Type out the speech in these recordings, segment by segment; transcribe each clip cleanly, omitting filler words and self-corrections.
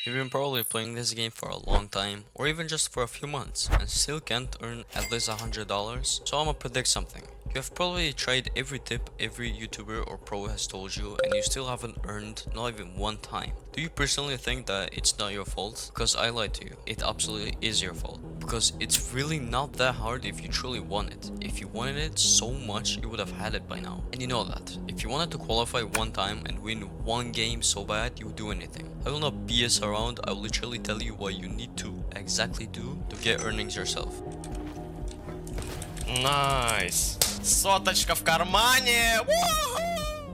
You've been probably playing this game for a long time, or even just for a few months, and still can't earn at least $100, so I'ma predict something. You have probably tried every tip every YouTuber or pro has told you, and you still haven't earned not even one time. Do you personally think that it's not your fault? Because I lied to you, it absolutely is your fault. Because it's really not that hard if you truly want it. If you wanted it so much, you would have had it by now. And you know that. If you wanted to qualify one time and win one game so bad, you would do anything. I will not BS around, I will literally tell you what you need to exactly do to get earnings yourself. Найс. Соточка в кармане.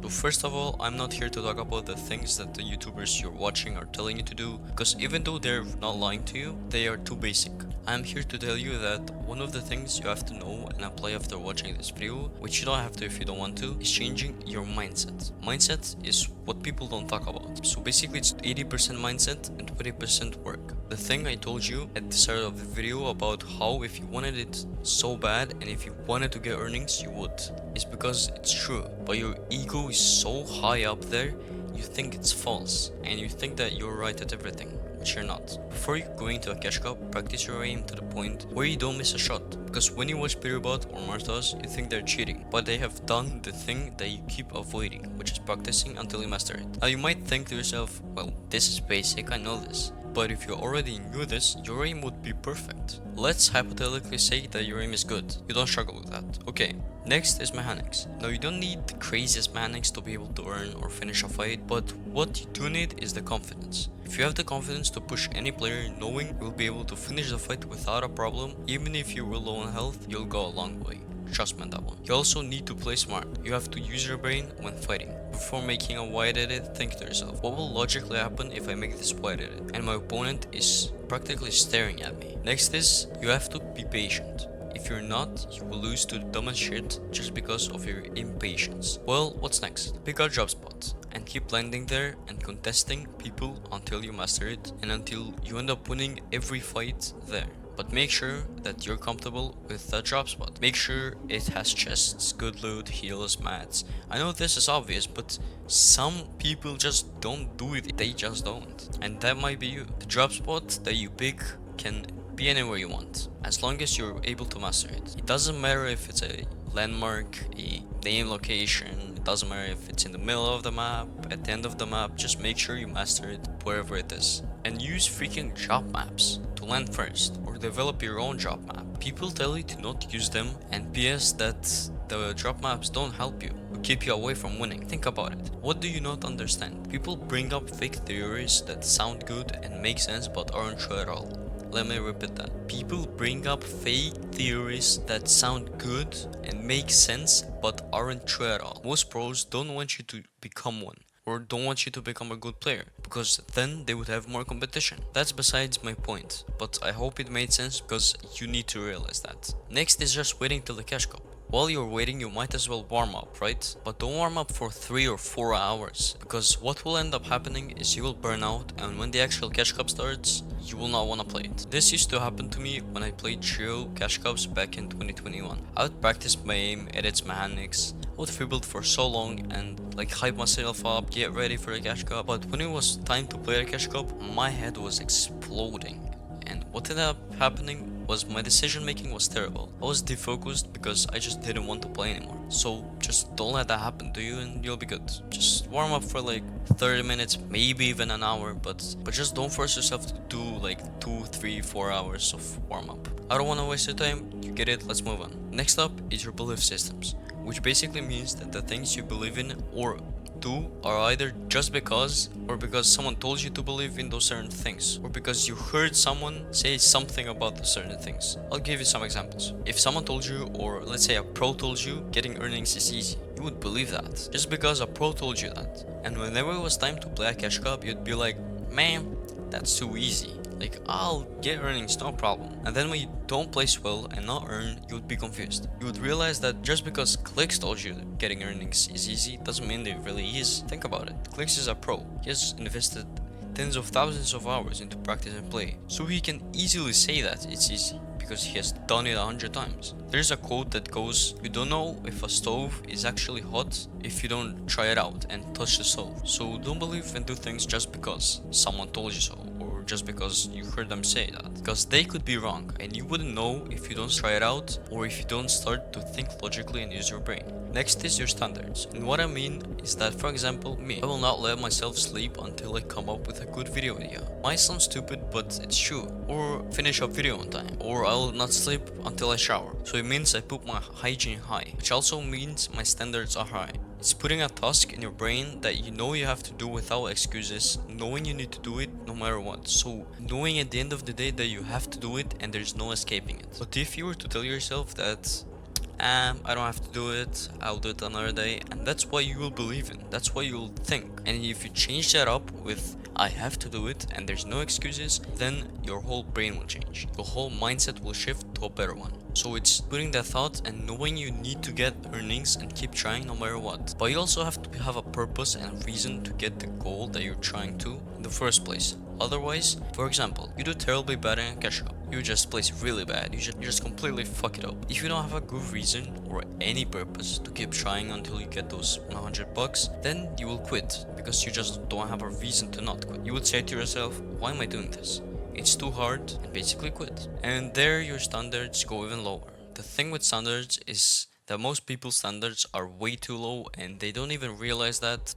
So first of all, I'm not here to talk about the things that the YouTubers you're watching are telling you to do, because even though they're not lying to you, they are too basic. I'm here to tell you that one of the things you have to know and apply after watching this video, which you don't have to if you don't want to, is changing your mindset. Mindset is what people don't talk about. So basically it's 80% mindset and 20% work. The thing I told you at the start of the video about how if you wanted it so bad and if you wanted to get earnings you would, is because it's true, but your ego is so high up there, you think it's false, and you think that you're right at everything, which you're not. Before you go into a cash cup, practice your aim to the point where you don't miss a shot, because when you watch Piribot or Martas, you think they're cheating, but they have done the thing that you keep avoiding, which is practicing until you master it. Now you might think to yourself, well, this is basic, I know this. But if you already knew this, your aim would be perfect. Let's hypothetically say that your aim is good. You don't struggle with that. Okay, next is mechanics. Now you don't need the craziest mechanics to be able to earn or finish a fight, but what you do need is the confidence. If you have the confidence to push any player knowing you'll be able to finish the fight without a problem, even if you were low on health, you'll go a long way. Trust me on that one. You also need to play smart. You have to use your brain when fighting. Before making a wide edit, think to yourself, what will logically happen if I make this wide edit and my opponent is practically staring at me? Next is, you have to be patient. If you're not, you will lose to the dumbest shit just because of your impatience. Well, what's next? Pick a drop spot and keep landing there and contesting people until you master it and until you end up winning every fight there. But make sure that you're comfortable with the drop spot. Make sure it has chests, good loot, heals, mats. I know this is obvious, but some people just don't do it. They just don't. And that might be you. The drop spot that you pick can be anywhere you want, as long as you're able to master it. It doesn't matter if it's a landmark, a name location, it doesn't matter if it's in the middle of the map, at the end of the map, just make sure you master it wherever it is. And use freaking job maps to land first, or develop your own job map. People tell you to not use them, and PS that the drop maps don't help you or keep you away from winning. Think about it. What do you not understand? People bring up fake theories that sound good and make sense but aren't true at all. Let me repeat that. People bring up fake theories that sound good and make sense but aren't true at all. Most pros don't want you to become one, or don't want you to become a good player, because then they would have more competition. That's besides my point, but I hope it made sense because you need to realize that. Next is just waiting till the cash cup. While you're waiting, you might as well warm up, right? But don't warm up for 3 or 4 hours, because what will end up happening is you will burn out, and when the actual cash cup starts, you will not want to play it. This used to happen to me when I played trio cash cups back in 2021. I would practice my aim, edit mechanics, I would free build for so long and like hype myself up, get ready for the cash cup, but when it was time to play a cash cup, my head was exploding. And what ended up happening was my decision making was terrible. I was defocused because I just didn't want to play anymore. So just don't let that happen to you and you'll be good. Just warm up for like 30 minutes, maybe even an hour, but just don't force yourself to do like 2, 3, 4 hours of warm up. I don't want to waste your time, you get it, let's move on. Next up is your belief systems, which basically means that the things you believe in or do are either just because, or because someone told you to believe in those certain things, or because you heard someone say something about those certain things. I'll give you some examples. If someone told you, or let's say a pro told you, getting earnings is easy, you would believe that, just because a pro told you that. And whenever it was time to play a cash cup, you'd be like, man, that's too easy. Like, I'll get earnings, no problem. And then when you don't place well and not earn, you would be confused. You would realize that just because Clicks told you that getting earnings is easy, doesn't mean that it really is. Think about it. Clicks is a pro. He has invested tens of thousands of hours into practice and play, so he can easily say that it's easy because he has done it 100 times. There's a quote that goes, "You don't know if a stove is actually hot if you don't try it out and touch the stove." So don't believe and do things just because someone told you so, or just because you heard them say that, because they could be wrong and you wouldn't know if you don't try it out or if you don't start to think logically and use your brain. Next is your standards, and what I mean is that, for example, me, I will not let myself sleep until I come up with a good video idea. Might sound stupid, but it's true. Or finish a video on time, or I will not sleep until I shower. So it means I put my hygiene high, which also means my standards are high. It's putting a task in your brain that you know you have to do without excuses, knowing you need to do it no matter what. So knowing at the end of the day that you have to do it and there's no escaping it. But if you were to tell yourself that I don't have to do it, I'll do it another day, and that's what you will believe in, that's what you'll think. And if you change that up with I have to do it and there's no excuses, then your whole brain will change. Your whole mindset will shift to a better one. So it's putting that thought and knowing you need to get earnings and keep trying no matter what. But you also have to have a purpose and reason to get the goal that you're trying to in the first place. Otherwise, for example, you do terribly bad in a cash out. You just place really bad, you just completely fuck it up. If you don't have a good reason or any purpose to keep trying until you get those $100, then you will quit because you just don't have a reason to not quit. You would say to yourself, why am I doing this? It's too hard, and basically quit. And there your standards go even lower. The thing with standards is that most people's standards are way too low and they don't even realize that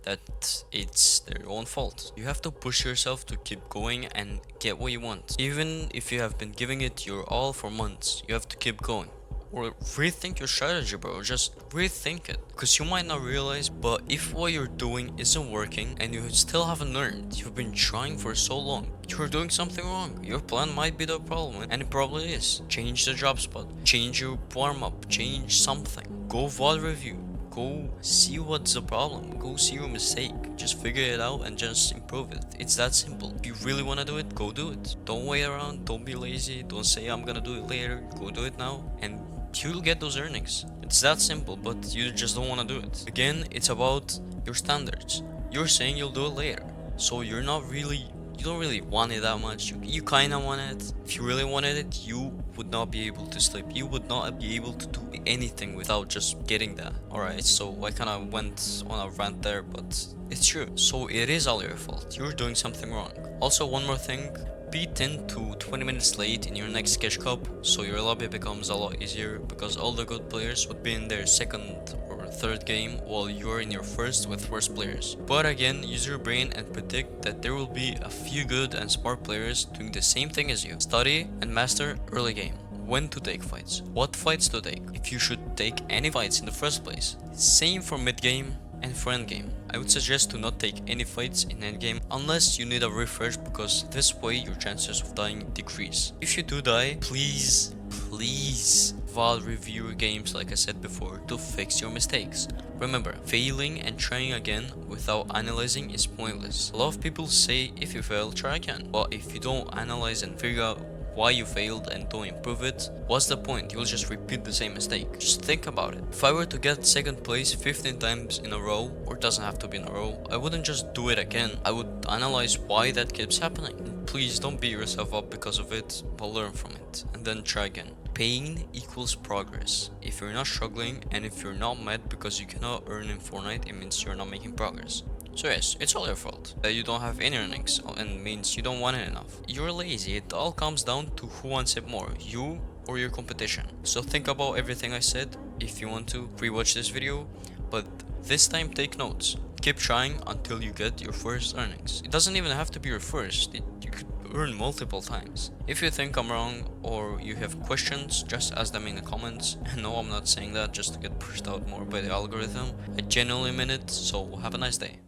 it's their own fault. You have to push yourself to keep going and get what you want. Even if you have been giving it your all for months, you have to keep going. Or rethink your strategy, bro. Just rethink it. Because you might not realize, but if what you're doing isn't working and you still haven't learned, you've been trying for so long, you're doing something wrong. Your plan might be the problem, and it probably is. Change the drop spot. Change your warm-up. Change something. Go VOD review. Go see what's the problem. Go see your mistake. Just figure it out and just improve it. It's that simple. If you really want to do it, go do it. Don't wait around. Don't be lazy. Don't say I'm gonna do it later. Go do it now, and you'll get those earnings. It's that simple, but you just don't want to do it. Again, it's about your standards. You're saying you'll do it later, so you don't really want it that much. You kind of want it. If you really wanted it, you would not be able to sleep. You would not be able to do anything without just getting that. Alright, so I kind of went on a rant there, but it's true. So it is all your fault. You're doing something wrong. Also, one more thing. Be 10 to 20 minutes late in your next Sketch Cup, so your lobby becomes a lot easier, because all the good players would be in their second or third game while you're in your first with worse players. But again, use your brain and predict that there will be a few good and smart players doing the same thing as you. Study and master early game. When to take fights, what fights to take, if you should take any fights in the first place. Same for mid game and for endgame. I would suggest to not take any fights in endgame unless you need a refresh, because this way your chances of dying decrease. If you do die, please VOD review your games like I said before to fix your mistakes. Remember, failing and trying again without analyzing is pointless. A lot of people say if you fail, try again. But if you don't analyze and figure out why you failed and don't improve it, what's the point? You'll just repeat the same mistake. Just think about it. If I were to get second place 15 times in a row, or it doesn't have to be in a row, I wouldn't just do it again. I would analyze why that keeps happening. And please don't beat yourself up because of it, but learn from it and then try again. Pain equals progress. If you're not struggling and if you're not mad because you cannot earn in Fortnite, it means you're not making progress. So yes, it's all your fault that you don't have any earnings, and means you don't want it enough. You're lazy. It all comes down to who wants it more, you or your competition. So think about everything I said if you want to rewatch this video, but this time take notes. Keep trying until you get your first earnings. It doesn't even have to be your first. You could earn multiple times. If you think I'm wrong or you have questions, just ask them in the comments. And no, I'm not saying that just to get pushed out more by the algorithm. I genuinely mean it, so have a nice day.